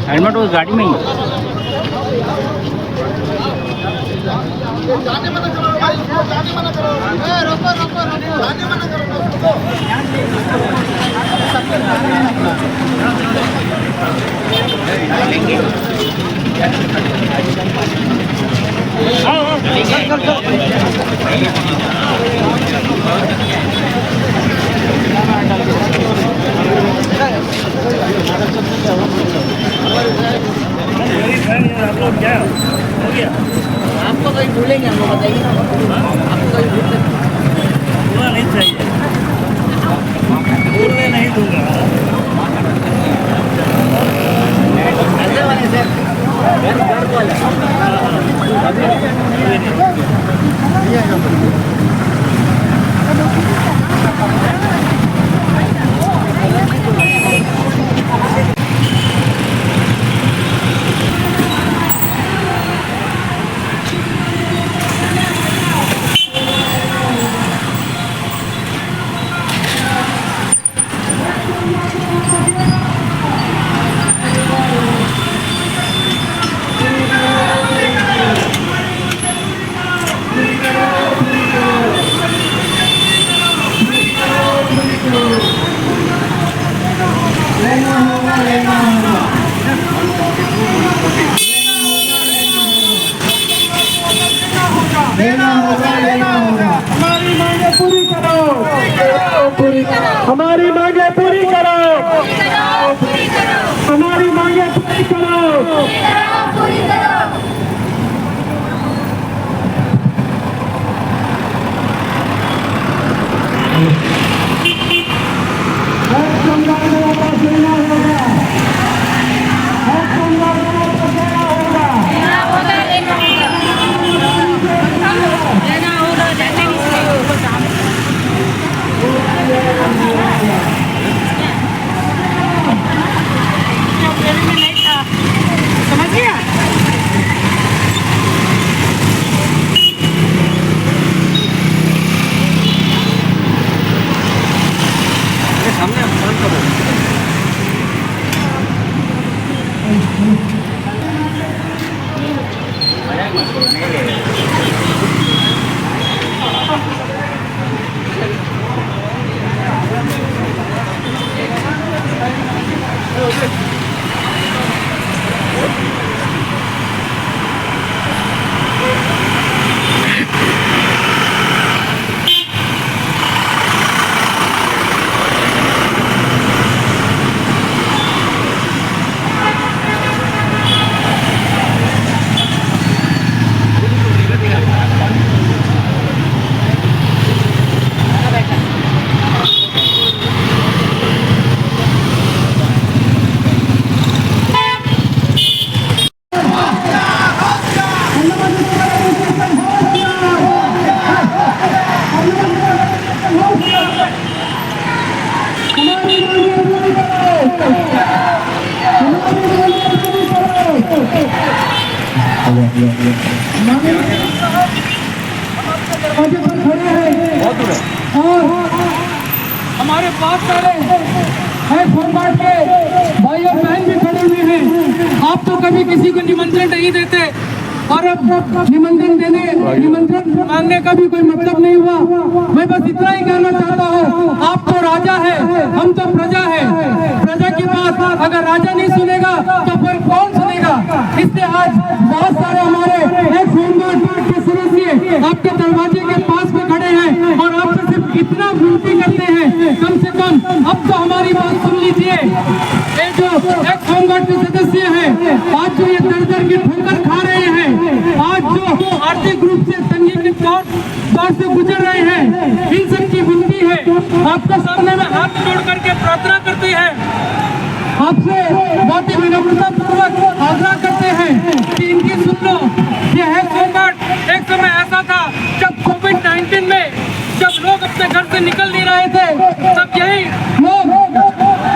Helmet उस गाड़ी में ही आपको कहीं भूलेंगे हम लोग, बताइए ना, आपको कहीं भूल पूरा नहीं चाहिए, भूलने नहीं दूंगा। अंदर वाले से घर वाले हमारी मांगे पूरी करो, हमारी मांगे पूरी करो। हमारे पास सारे हैं सोमवार के भाई और बहन भी खड़े हुए हैं। आप तो कभी किसी को निमंत्रण नहीं देते और अब निमंत्रण मांगने का भी कोई मतलब नहीं हुआ। मैं बस इतना ही कहना चाहता हूँ, आप तो राजा है, हम तो प्रजा है। प्रजा की बात अगर राजा नहीं सुनेगा तो फिर कौन सुनेगा। इसलिए आज बहुत सारे हमारे होमगार्ड के सदस्य आपके दरवाजे के पास में खड़े हैं और आपसे सिर्फ इतना विनती करते हैं, कम से कम अब तो हमारी बात सुन लीजिए। ये जो एक्स होमगार्ड के सदस्य हैं, आज जो ये दर की ठोकर खा रहे हैं, आज जो आर्थिक रूप से तंगी के दौर से गुजर रहे हैं, इन सब की विनती है आपके सामने में हाथ जोड़ करके प्रार्थना करते हैं, आपसे बहुत ही विनम्रता पूर्वक आग्रह करते हैं कि इनकी सुन लो। ये है होमगार्ड। एक समय ऐसा था जब कोविड-19 में जब लोग अपने घर से निकल नहीं रहे थे, तब यही लोग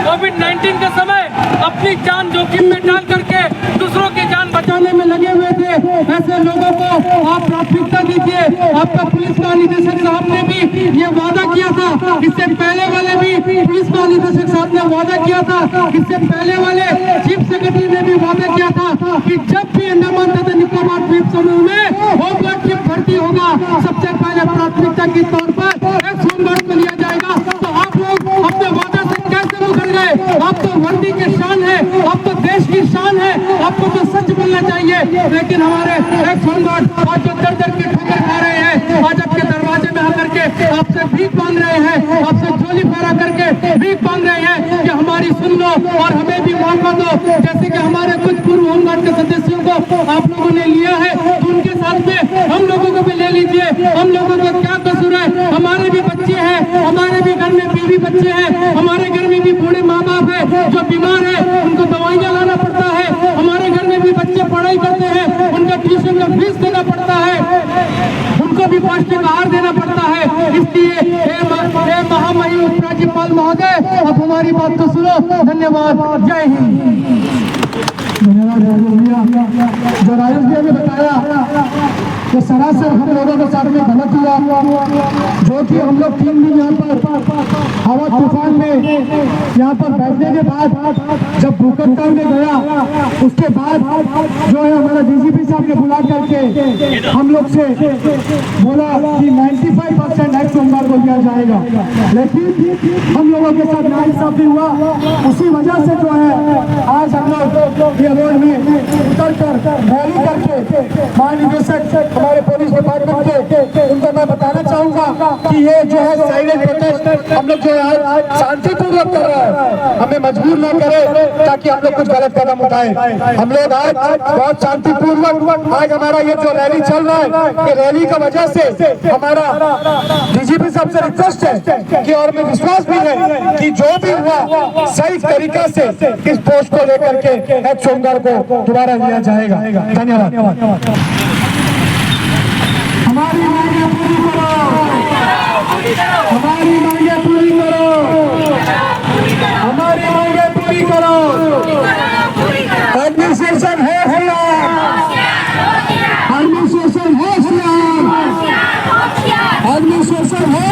कोविड-19 के समय अपनी जान जोखिम में डाल करके दूसरों की जान बचाने में लगे हुए थे। ऐसे लोगों को आप प्राथमिकता दीजिए। आपका पुलिस महानिदेशक साहब ने भी ये वादा किया था, इससे पहले वाले भी पुलिस महानिदेशक साहब ने वादा किया था, इससे पहले वाले चीफ सेक्रेटरी ने भी वादा किया था कि जब भी अंडमान तथा निकोबार द्वीप समूह में होमगार्ड की भर्ती होगा, सबसे पहले प्राथमिकता के तौर पर एक होमगार्ड को लिया जाएगा। तो आप लोग अपने वादा से कैसे मुकर गए? आप तो वर्दी के शान है, आप तो देश की शान है, आपको तो सच बोलना चाहिए। लेकिन हमारे एक होमगार्ड आज जो दर दर की ठोकर खा रहे हैं, आज आपके दरवाजे में आकर के आपसे भीख मांग रहे हैं, आपसे झोली फहरा करके भीख मांग रहे हैं कि हमारी सुन लो और हमें भी मौका दो। जैसे कि हमारे कुछ पूर्व होमगार्ड के सदस्यों को आप लोगों ने लिया है, तो उनके साथ में हम लोगों को भी ले लीजिए। हम लोगों का क्या कसूर है? हमारे भी बच्चे हैं, हमारे भी घर में बीवी बच्चे हैं, हमारे घर में भी बूढ़े माँ बाप है जो बीमार है, उनको दवाइयाँ लाना पड़ता है। हमारे घर में भी बच्चे पढ़ाई करते हैं, उनका ट्यूशन का फीस देना पड़ता है, उनको भी पौष्टिक आहार देना पड़ता है। इसलिए हे महामहिम उपराज्यपाल महोदय, अब हमारी बात को सुनो। धन्यवाद। जय हिंद। धन्यवाद जो राजेश जी ने बताया कि सरासर हम लोगों के साथ में गलत हुआ, जो कि हम लोग 3 दिन यहाँ पर हवा तूफान में यहाँ पर बैठने के बाद जब भूकंप में गया, उसके बाद जो है हमारा डीजीपी साहब ने बुला करके हम लोग से बोला कि 95% एक्ट सोमवार को दिया जाएगा, लेकिन हम लोगों के साथ नाइंसाफी हुआ। उसी वजह से जो है आज हम लोग ये रोड में उतर कर रैली करके महानिदेशक हमारे पुलिस डिपार्टमेंट के उनको मैं बताना चाहूंगा कि ये जो है साइलेंट प्रोटेस्ट हम लोग जो है शांतिपूर्वक कर रहे हैं, हमें मजबूर न करें ताकि हम लोग कुछ गलत कदम उठाएं। हम लोग आज बहुत शांतिपूर्वक आज हमारा ये जो रैली चल रहा है, ये रैली का वजह से हमारा डीजीपी साहब से रिक्वेस्ट है कि और मैं विश्वास भी है कि जो भी हुआ सही तरीका से इस पोस्ट को लेकर के एक सोमवार को दोबारा लिया जाएगा। धन्यवाद। हमारी मांगे पूरी करो, हमारी मांगे पूरी करो, हमारी मांगे पूरी करो। एडमिनिस्ट्रेशन है एडमिनिस्ट्रेशन है एडमिनिस्ट्रेशन है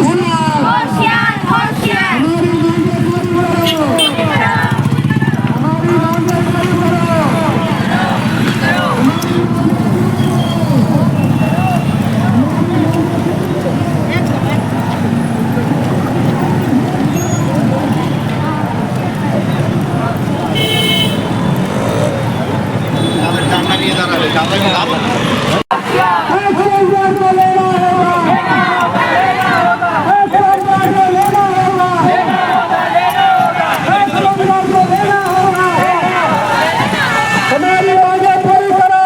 हमारी मांगे पूरी करो,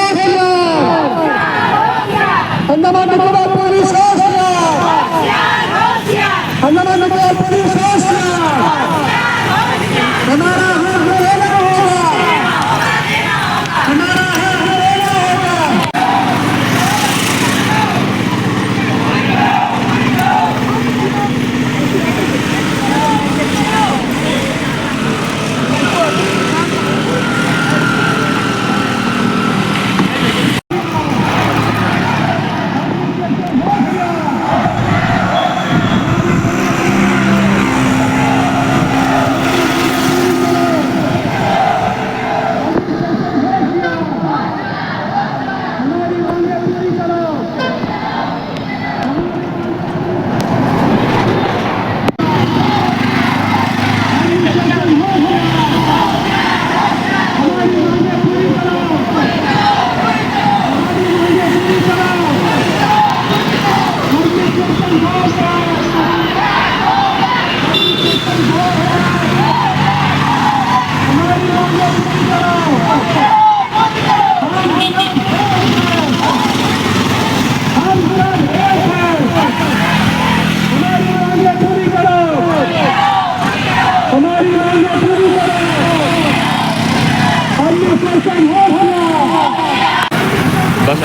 हमारी मांगे पूरी करो। अंडमान निकोबार पुलिस अंडमान निकोबार पुलिस हमारा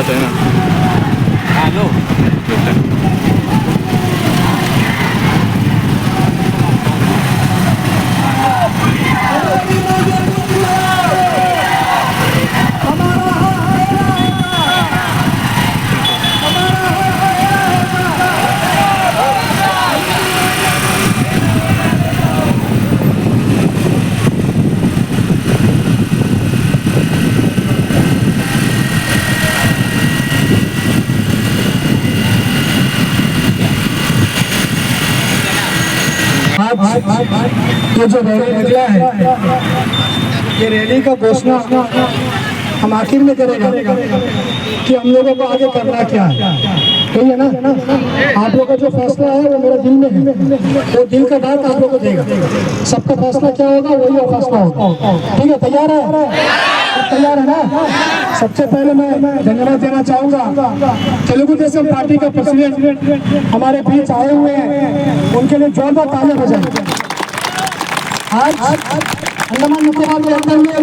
बात है ना। हेलो आज ये जो रैली निकला है, ये रैली का घोषणा हम आखिर में करेंगे कि हम लोगों को आगे करना क्या है, ठीक है ना। आप लोगों का जो फैसला है वो मेरे दिल में है, वो दिल का बात आप लोगों को देगा। सबका फैसला क्या होगा वही फैसला होगा, ठीक है। तैयार है? तैयार है ना। सबसे पहले मैं धन्यवाद देना चाहूँगा तेलुगु देशम पार्टी का प्रेसिडेंट हमारे बीच आए हुए हैं, उनके लिए जोरदार तालियां बजाएं। आज अंडमान निकोबार के अंदर में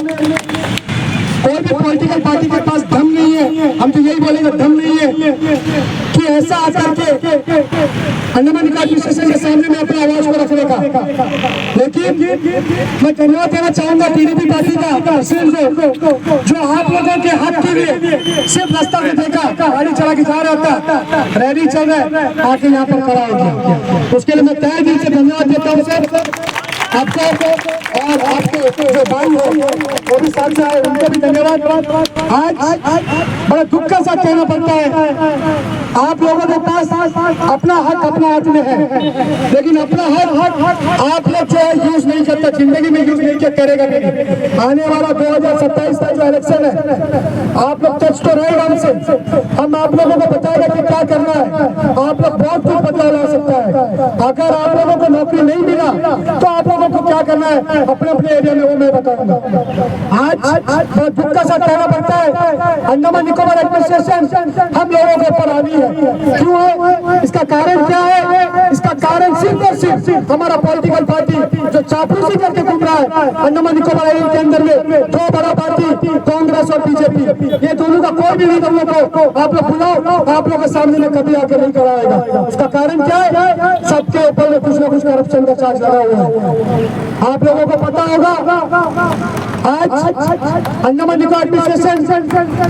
कोई भी पॉलिटिकल पार्टी के पास दम नहीं है, हम तो यही बोलेंगे दम नहीं है कि ऐसा आकर के अंडमान निकोबार एडमिनिस्ट्रेशन के सामने में अपनी आवाज को रखने का। लेकिन मैं धन्यवाद देना चाहूंगा टीडीपी पार्टी का प्रेसिडेंट को, जो आप लोगों के हक के लिए सिर्फ रास्ता में देखा, गाड़ी चला के जा रहा था, रैली चल रहा है, आके यहाँ पर खड़ा हो गया। उसके लिए मैं तहे दिल से धन्यवाद देता हूँ सर आपको, और आपके जो भाई हो वो भी साथ से आए, उनको भी धन्यवाद। आज बड़ा दुख का साथ कहना पड़ता है, आप लोगों के पास अपना हक अपना हाथ में है, लेकिन अपना हक आप लोग जो है यूज नहीं करता, जिंदगी में यूज नहीं करेगा। आने वाला 2027 का जो इलेक्शन है, आप लोग टच तो रहेगा हमसे, हम आप लोगों को बताएगा कि क्या करना है। आप लोग बहुत कुछ बदलाव ला सकता है। अगर आप लोगों को नौकरी नहीं मिला तो आप लोगों को क्या करना है अपने अपने एरिया में, वो मैं बताऊंगा। आज दुख का साथ कहना पड़ता है, अंडमान निकोबार एडमिनिस्ट्रेशन हम लोगों के ऊपर हावी है। क्यों है? इसका कारण क्या है? इसका कारण सिर्फ और सिर्फ हमारा पॉलिटिकल पार्टी जो चापलूसी करके घूम रहा है अंडमान निकोबार एरिया के अंदर में। दो बड़ा पार्टी कांग्रेस और बीजेपी, ये दोनों का कोई भी लीडर को आप लोग बुलाओ, आप लोग के सामने में कभी आके नहीं कराएगा। उसका कारण क्या है? सबके ऊपर में कुछ ना कुछ करप्शन का चार्ज लगा हुआ है। आप लोगों को पता होगा आज अंडमान निकोबार एडमिनिस्ट्रेशन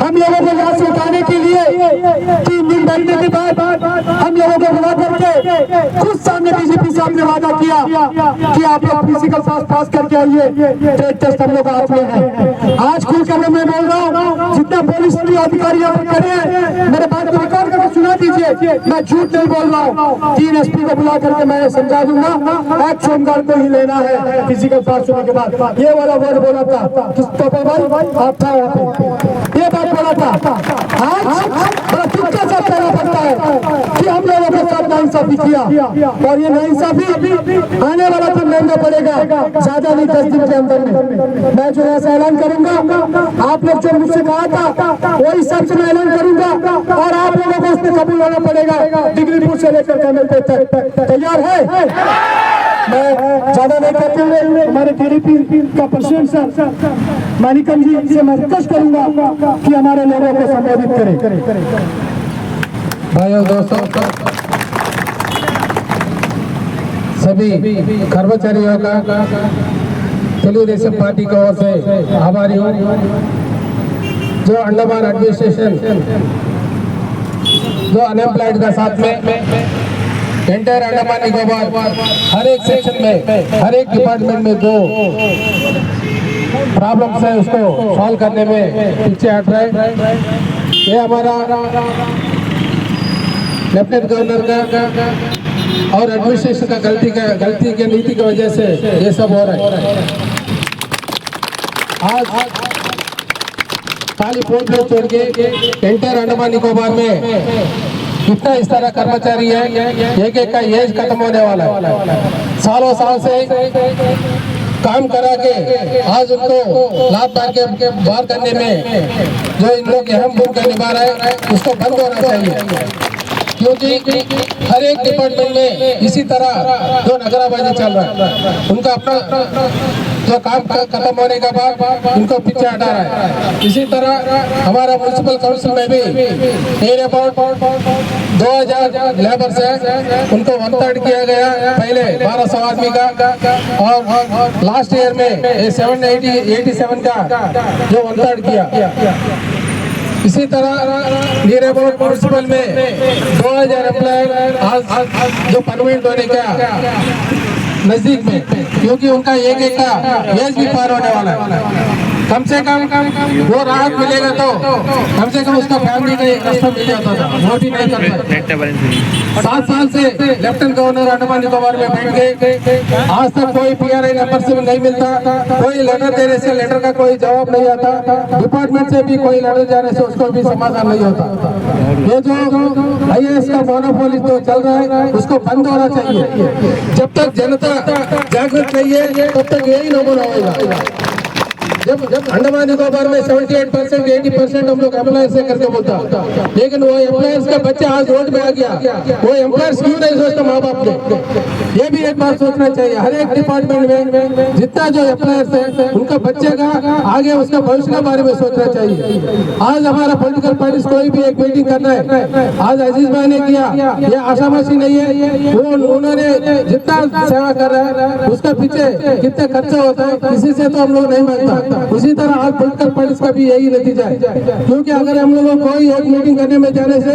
हम लोगों को यहाँ से उठाने के लिए 3 दिन बैठने के बाद हम लोगों को बुला करके खुद सामने बीजेपी से आपने वादा किया कि आप लोग फिजिकल पास करके आइए, ट्रेड टेस्ट हम लोग हाथ में है। आज खुल कर मैं बोल रहा हूँ, जितना पुलिस अधिकारी यहाँ पर खड़े हैं मेरे बात को रिकॉर्ड करके सुना दीजिए, मैं झूठ नहीं बोल रहा हूँ। 3 SP को बुला करके मैं समझा दूंगा, आज सोमवार को ही लेना है फिजिकल पास होने के बाद। ये वाला वर्ड बोला था तो भाई आप था यहाँ पे, ये बात बोला था। आज बड़ा दुख के साथ कहना पड़ता है कि हम लोगों के साथ नाइंसाफी किया, और ये नाइंसाफी आने वाला तो महंगा पड़ेगा, ज्यादा नहीं 10 दिन के अंदर में। मैं जो ऐसा ऐलान करूंगा, आप लोग जो मुझसे कहा था वही हिसाब से मैं ऐलान करूंगा, और आप लोगों को उसमें कबूल होना पड़ेगा, डिग्री से लेकर कमेंट तक। तैयार है? मैं ज्यादा नहीं कहते हुए हमारे टीडीपी का प्रेसिडेंट सर मानिकम जी से मैं रिक्वेस्ट करूंगा कि हमारे लोगों को संबोधित करें। भाइयों दोस्तों, सभी कर्मचारियों का तेलुगु देशम पार्टी की ओर से आभारी हूँ। जो अंडमान एडमिनिस्ट्रेशन जो अनएम्प्लॉयड का साथ में एंटायर अंडमान निकोबार हर एक सेक्शन में, हर एक डिपार्टमेंट में जो प्रॉब्लम्स है उसको सॉल्व करने में पीछे हट रहा है। ये हमारा लेफ्टिनेंट गवर्नर का और एडमिनिस्ट्रेशन का गलती के नीति की वजह से ये सब हो रहा है। आज खाली पोर्ट ब्लॉक छोड़ के एंटायर अंडमान निकोबार में कितना इस तरह कर्मचारी है, एक का एज खत्म होने वाला है। सालों साल से काम करा के आज उनको लाभ के बाहर करने में जो इन लोग अहम भूमिका निभा रहे हैं, उसको बंद होना चाहिए। क्योंकि हर एक डिपार्टमेंट में इसी तरह जो नगराबाजी चल रहा है, उनका अपना जो काम खत्म होने के बाद उनको पीछे हटा रहा है। इसी तरह हमारा म्यूनसिपल काउंसिल में भी नियर अबाउट 2000 लेबर्स है, उनको 1/3 किया गया पहले 1200 आदमी का, और लास्ट ईयर में 787 का जो 1/3 किया। इसी तरह नियर अबाउट म्यूनसिपल में 2000 एम्प्लॉय आज जो परमानेंट होने का नजदीक में, क्योंकि उनका एक का एज भी पार होने वाला है। कम से कम वो राहत मिलेगा तो कम से कम उसका फैमिली का एक रास्ता मिल जाता था, वो भी नहीं करता। 7 साल से लेफ्टिनेंट गवर्नर अंडमान निकोबार में बैठ गए, आज तक कोई PRI नंबर से नहीं मिलता, कोई लेटर देने से लेटर का कोई जवाब नहीं आता, डिपार्टमेंट से भी कोई लेटर जाने से उसको भी समाधान नहीं होता। ये जो IAS का मोनोपोली तो चल रहा है, उसको बंद होना चाहिए। जब तक जनता जागृत नहीं है तब तक यही नमूना होगा। जब अंडमान निकोबार में 78% 80% हम लोग एम्प्लॉयर से करके बोलता, लेकिन वो एम्प्लॉयर्स का बच्चा आज रोड में आ गया, वो एम्प्लॉयर्स क्यों नहीं सोचता माँ बाप ने? ये भी एक बात सोचना चाहिए। हर एक डिपार्टमेंट में जितना जो एम्प्लॉयर्स है उनका बच्चे का आगे उसका भविष्य के बारे में सोचना चाहिए। आज हमारा पॉलिटिकल पार्टीज कोई भी एक मीटिंग करना है, आज अजीज भाई ने किया, ये आशामाशी नहीं है। वो उन्होंने जितना सेवा कर रहा है उसका पीछे कितना खर्चा होता है किसी से तो हम लोग नहीं मांगता। उसी तरह आज पॉलिटिकल पार्टीज का भी यही नतीजा है, क्योंकि अगर हम लोगों को कोई एक मीटिंग करने में जाने से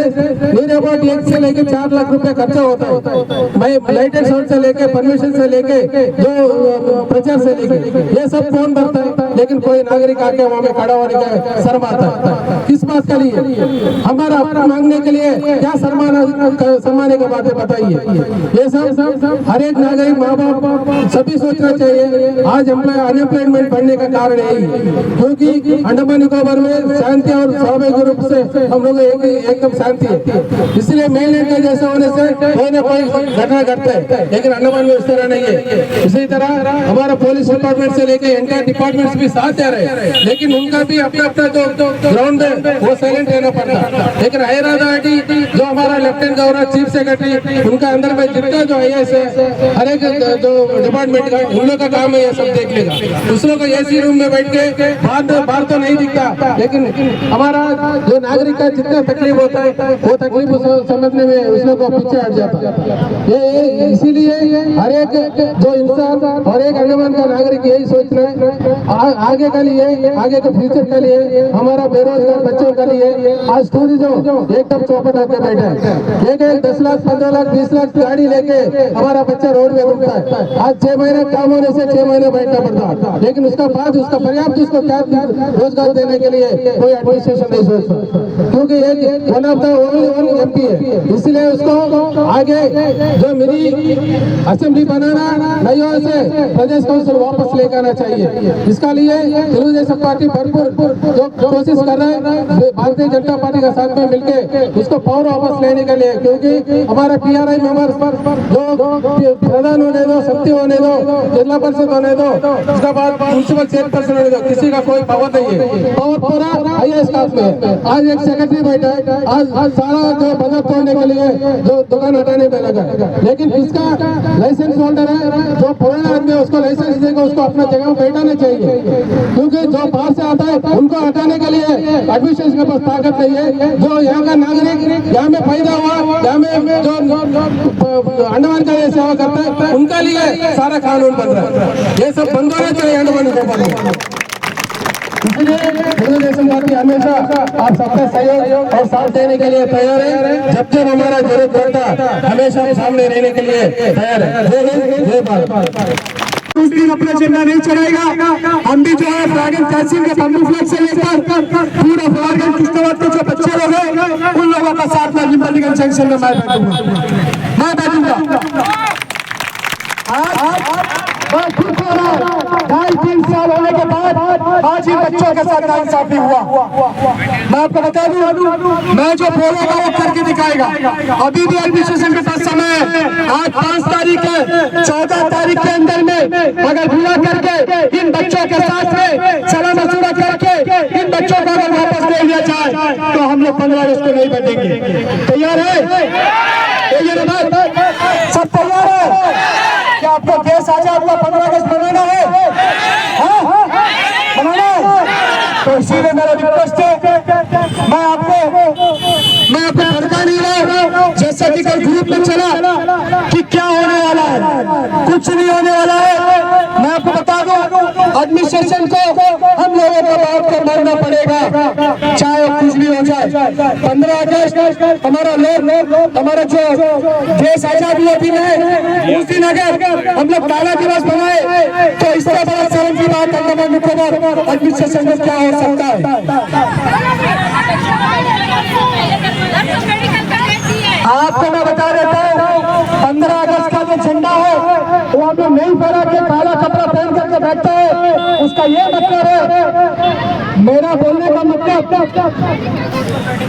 नियर अबाउट 1 से लेकर 4 लाख रुपए खर्चा होता है। मैं लाइट एंड साउंड से लेके परमिशन से लेके जो प्रचार से लेके ये सब कौन भरता है, लेकिन कोई नागरिक आके वहाँ में खड़ा होने का शर्म आता है। किस बात के लिए? हमारा अपना मांगने के लिए क्या शर्माने की बातें बताइए। ये सब हर एक नागरिक माँ बाप सभी सोचना चाहिए। आज अनएम्प्लॉयमेंट बढ़ने का कारण यही है, क्योंकि अंडमान निकोबार में शांति और स्वाभाविक रूप से हम लोग एकदम शांति है। इसलिए मेनलैंड के जैसे होने से कोई ना कोई घटना घटता है, लेकिन अंडमान में उस तरह नहीं है। इसी तरह हमारा पुलिस डिपार्टमेंट से लेकर एंटायर डिपार्टमेंट्स भी साथ दे रहे हैं, लेकिन उनका भी अपना अपना जो ग्राउंड है वो साइलेंट रहना पड़ता है। लेकिन हैदराबादी जो हमारा लेफ्टिनेंट गवर्नर चीफ सेक्रेटरी उनका अंदर में जितना जो IAS है हर एक जो डिपार्टमेंट का उन लोग का काम है ये सब देखने का। उस लोग को AC रूम में बैठ के बाहर तो नहीं दिखता, लेकिन हमारा जो नागरिक का जितना तकलीफ होता है वो तकलीफ समझने में उस लोग को पीछे हट जाता है। ये इसीलिए हर एक जो इंसान और एक अंडमान का नागरिक यही सोच रहे हैं आगे के लिए, आगे के फ्यूचर के लिए, हमारा बेरोजगार बच्चों के लिए। आज टूरिज्म एकदम चौपट होकर बैठा है। एक 10 लाख 15 लाख 20 लाख गाड़ी लेके हमारा बच्चा रोड में घूमता है। आज 6 महीने काम होने से 6 महीने बैठना पड़ता है, लेकिन उसका बाद उसका पर्याप्त उसको क्या रोजगार देने के लिए कोई एडमिनिस्ट्रेशन नहीं सोचता, क्योंकि एक one of the only MP है। इसलिए उसको आगे जो मिनी असेंबली बनाना नहीं हो से प्रदेश काउंसिल वापस लेकर आना चाहिए। इसका लिए तेलुगुदेशम पार्टी भरपूर जो कोशिश कर रहा है भारतीय जनता पार्टी का साथ में मिलके उसको पावर वापस लेने के लिए, क्योंकि हमारा PRI मेंबर्स जो प्रधान होने दो, समिति होने दो, जिला परिषद होने दो, उसके बाद म्यूनसिपल चेयरपर्सन होने दो, किसी का कोई पावर नहीं है। पावर पूरा IAS का में है। आज एक सेक्रेटरी बैठा है, आज सारा जो बजट तोड़ने के लिए जो दुकान हटाने में लगा, लेकिन किसका लाइसेंस होल्डर है जो पुराना आदमी है उसको लाइसेंस देकर उसको अपना जगह बैठाना चाहिए, क्योंकि जो बाहर से आता है उनको हटाने के लिए एडमिनिस्ट्रेशन के पास ताकत नहीं है। जो यहाँ का नागरिक यहाँ में पैदा हुआ, यहाँ में जो अंडमान का ये सेवा करता है उनका लिए सारा कानून बन रहा है। ये सब बंद होना चाहिए अंडमान निकोबार में। इसलिए तेलुगुदेशम पार्टी हमेशा आप सबका सहयोग और साथ देने के लिए तैयार है। जब जब हमारा जरूरत पड़ता हमेशा हम सामने रहने के लिए तैयार है। जय भारत। उस दिन अपना झंडा नहीं चढ़ाएगा। हम भी जो है फ्लैग तहसील के बंबू फ्लैग से लेकर पूरा फ्लैग किश्तवाड़ के जो बच्चे लोग हैं उन लोगों का साथ में पॉलिटिकल जंक्शन में मैं बैठूंगा। आज 2.5-3 साल होने के बाद आज इन बच्चों के साथ नाइंसाफी हुआ। मैं आपको बता दूं, मैं जो बोलेगा वो करके दिखाएगा। अभी भी एडमिनिस्ट्रेशन के पास समय है। आज 5 तारीख है, 14 तारीख के अंदर में अगर पूरा करके इन बच्चों के साथ में सलाह मशवरा करके इन बच्चों को अगर वापस ले लिया जाए तो हम लोग 15 अगस्त को नहीं बैठेंगे। तैयार है? ये बात सब तैयार है? क्या आपको देश आजाद हुआ 15 अगस्त बनाना है? हाँ? बनाना है? तो इसीलिए मेरा रिक्वेस्ट है, मैं आपको भड़का नहीं रहा, जैसा कि कल ग्रुप में चला कि क्या होने वाला है, कुछ नहीं होने वाला है। मैं आपको बता दूं, एडमिनिस्ट्रेशन को हम लोगों को बात कर मरना पड़ेगा, चाहे कुछ भी हो जाए। 15 अगस्त हमारा लोग हमारा जो देश आजाद हुआ दिन है, उस दिन अगर हम लोग काला दिवस बनाए तो इससे बड़ा शर्म की बात अंडमान निकोबार एडमिनिस्ट्रेशन में क्या हो सकता है। आपको मैं बता देता हूँ, 15 अगस्त का जो झंडा है वो हम लोग नहीं पहना के काला कपड़ा पहन करके बैठता है, उसका ये मतलब है, मेरा बोलने का मतलब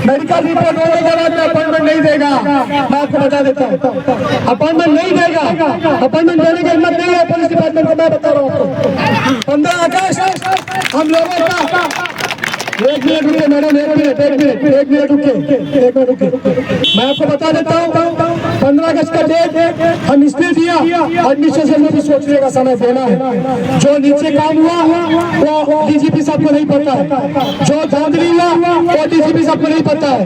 मेडिकल रिपोर्ट होने के बाद में अपॉइंटमेंट नहीं देगा। मैं आपको बता देता हूँ, अपॉइंटमेंट नहीं देगा। अपॉइंटमेंट देने की हिम्मत नहीं है पुलिस डिपार्टमेंट को, मैं बता रहा हूँ आपको। 15 अगस्त हम लोगों का, एक मिनट रुके मैडम, एक मिनट रुके। मैं आपको बता देता हूँ, 15 अगस्त का डेट हम इसलिए दिया, एडमिनिस्ट्रेशन में भी सोचने का समय देना है। जो नीचे काम हुआ वो डीजीपी साहब को नहीं पता है, जो धांधली हुआ वो डीजीपी साहब को नहीं पता है,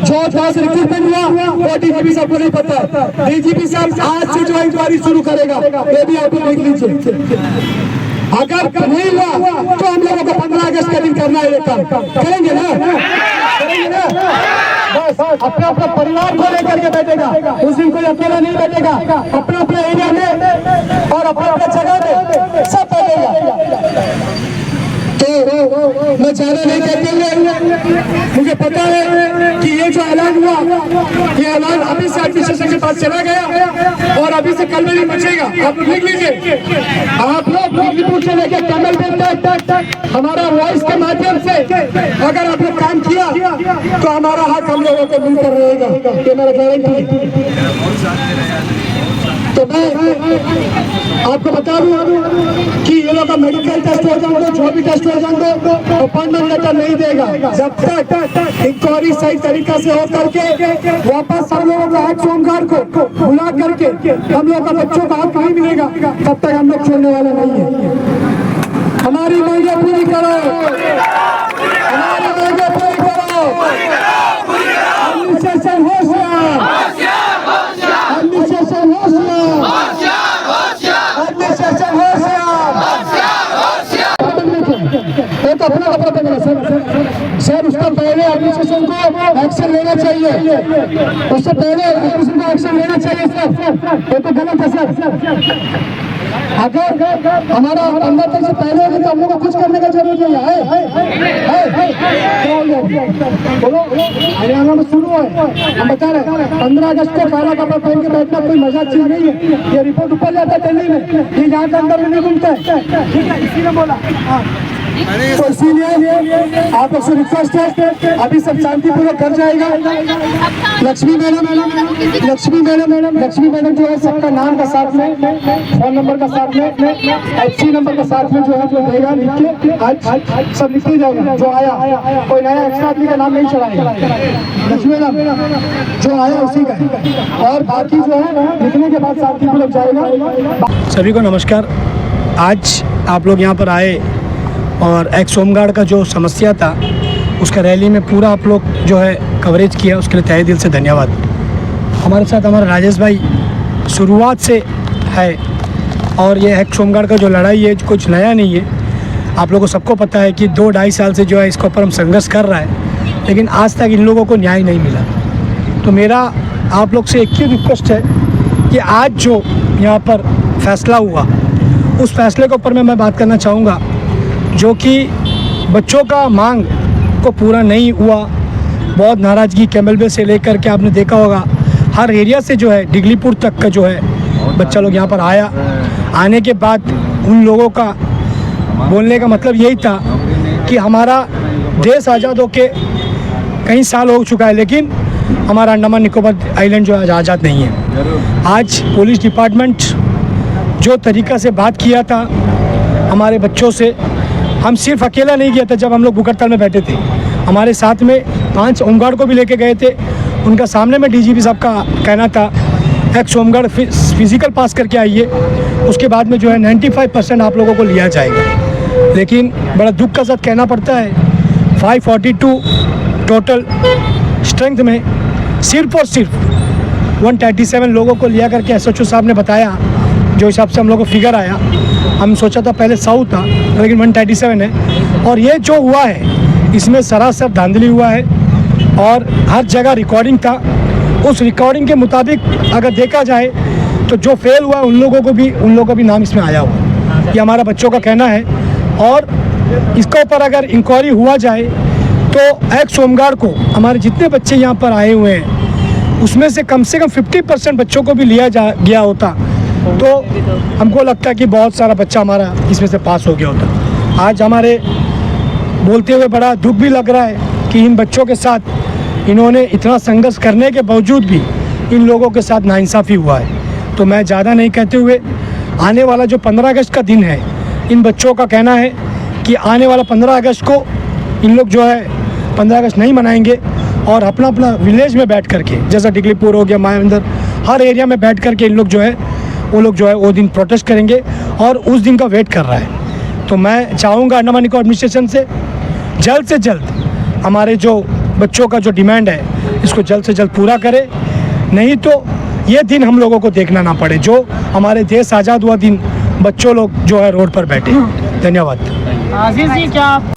जो क्लास रिक्रूटमेंट हुआ वो डीजीपी साहब को नहीं पता है। डीजीपी साहब आज से जो इंक्वायरी शुरू करेगा, ये भी आप देख लीजिए। अगर नहीं हुआ तो हम लोगों को 15 अगस्त का दिन करना है, करेंगे ना? बस अपना अपना परिवार को लेकर के बैठेगा, उस दिन कोई अकेला नहीं बैठेगा, अपने अपने एरिया में और अपने अपने जगह में सब बैठेगा। तो मैं ज्यादा नहीं कहते हुए, मुझे पता है कि ये जो ऐलान हुआ, ये ऐलान अभी से एडमिनिस्ट्रेशन के पास चला गया और अभी से कल में नहीं बचेगा। आप लोग लिख लीजिए, आप लोग दिल्लीपुर से लेकर कमल तक हमारा वॉइस के माध्यम से अगर आप लोग काम किया तो हमारा हक हम लोगों को मिलकर रहेगा, ये मेरा गारंटी। तो मैं आपको बता दूं कि ये लोग मेडिकल टेस्ट हो जाएंगे, जो भी टेस्ट हो जाएंगे, अपॉइंटमेंट लेटर नहीं देगा जब तक इंक्वायरी सही तरीका से हो करके वापस हम लोगों को हक सोमवार को बुला करके हम लोग का बच्चों का हक नहीं मिलेगा, तब तक हम लोग छोड़ने वाले नहीं है। हमारी मांगे पूरी करो, हमारी मांगे पूरी करो। एडमिनिस्ट्रेशन होशियार, एडमिनिस्ट्रेशन होशियार, एडमिनिस्ट्रेशन एक अपना कपड़ा पकड़ा सर, उसका पहले एडमिनिस्ट्रेशन को एक्शन लेना चाहिए, उससे पहले एडमिनिस्ट्रेशन को एक्शन लेना चाहिए सर, ये तो गलत है सर। अगर हमारा 15 तक से पहले होगी तो हम लोग को कुछ करने का जरूरत नहीं है। बोलो हरियाणा में शुरू है, हम बता रहे 15 अगस्त को काला कपड़ा पहन के बैठना कोई मजाक चीज नहीं है। ये रिपोर्ट ऊपर जाता है दिल्ली में, ये यहाँ के अंदर में नहीं घूमता है, ठीक है, इसीलिए बोला। तो इसीलिए आप लोग से रिक्वेस्ट है, अभी सब शांतिपूर्वक कर जाएगा। लक्ष्मी मैडम जो है सबका नाम का साथ में, फोन नंबर का साथ में, FC नंबर का साथ में जो है जो देगा लिख के, आज सब लिख जाएगा। जो आया कोई नया एक्स्ट्रा आदमी का नाम नहीं चढ़ाएगा, लक्ष्मी मैडम जो आया उसी का, और बाकी जो है लिखने के बाद शांतिपूर्वक जाएगा। सभी को नमस्कार। आज आप लोग यहाँ पर आए और एक्स होमगार्ड का जो समस्या था उसका रैली में पूरा आप लोग जो है कवरेज किया, उसके लिए तहे दिल से धन्यवाद। हमारे साथ हमारा राजेश भाई शुरुआत से है, और ये एक्स होमगार्ड का जो लड़ाई है कुछ नया नहीं है, आप लोगों को सबको पता है कि 2-2.5 साल से जो है इसके ऊपर हम संघर्ष कर रहा है, लेकिन आज तक इन लोगों को न्याय नहीं मिला। तो मेरा आप लोग से एक ही रिक्वेस्ट है कि आज जो यहाँ पर फैसला हुआ उस फैसले के ऊपर मैं बात करना चाहूँगा, जो कि बच्चों का मांग को पूरा नहीं हुआ। बहुत नाराज़गी कैमलबे से लेकर के आपने देखा होगा हर एरिया से जो है डिगलीपुर तक का जो है बच्चा लोग यहाँ पर आया। आने के बाद उन लोगों का बोलने का मतलब यही था कि हमारा देश आज़ाद होके कई साल हो चुका है, लेकिन हमारा अंडमान निकोबार आइलैंड जो है आज़ाद नहीं है। आज पुलिस डिपार्टमेंट जो तरीक़ा से बात किया था हमारे बच्चों से, हम सिर्फ अकेला नहीं गया था। जब हम लोग बुकरताल में बैठे थे, हमारे साथ में 5 होमगार्ड को भी लेके गए थे। उनका सामने में डीजीपी साहब का कहना था एक्स होमगार्ड फिजिकल पास करके आइए, उसके बाद में जो है 95% आप लोगों को लिया जाएगा। लेकिन बड़ा दुख का साथ कहना पड़ता है 542 टोटल स्ट्रेंथ में सिर्फ और सिर्फ 137 लोगों को लिया करके एसएचओ साहब ने बताया। जो हिसाब से हम लोगों को फिगर आया, हम सोचा था पहले 100 था, लेकिन 137 है। और ये जो हुआ है इसमें सरासर धांधली हुआ है और हर जगह रिकॉर्डिंग था। उस रिकॉर्डिंग के मुताबिक अगर देखा जाए तो जो फेल हुआ उन लोगों का भी नाम इसमें आया हुआ। ये हमारा बच्चों का कहना है। और इसके ऊपर अगर इंक्वायरी हुआ जाए तो एक्स होमगार्ड को हमारे जितने बच्चे यहाँ पर आए हुए हैं उसमें से कम 50% बच्चों को भी लिया गया होता तो हमको लगता है कि बहुत सारा बच्चा हमारा इसमें से पास हो गया होता। आज हमारे बोलते हुए बड़ा दुख भी लग रहा है कि इन बच्चों के साथ इन्होंने इतना संघर्ष करने के बावजूद भी इन लोगों के साथ नाइंसाफ़ी हुआ है। तो मैं ज़्यादा नहीं कहते हुए आने वाला जो 15 अगस्त का दिन है, इन बच्चों का कहना है कि आने वाला 15 अगस्त को इन लोग जो है 15 अगस्त नहीं मनाएंगे और अपना अपना विलेज में बैठ करके, जैसा डिगलीपुर हो गया, मायावंदर, हर एरिया में बैठ करके इन लोग जो है वो दिन प्रोटेस्ट करेंगे और उस दिन का वेट कर रहा है। तो मैं चाहूँगा अंडमान निकोबार एडमिनिस्ट्रेशन से जल्द हमारे जो बच्चों का जो डिमांड है इसको जल्द से जल्द पूरा करे, नहीं तो ये दिन हम लोगों को देखना ना पड़े जो हमारे देश आज़ाद हुआ दिन बच्चों लोग जो है रोड पर बैठे। धन्यवाद। आशीष जी, क्या आप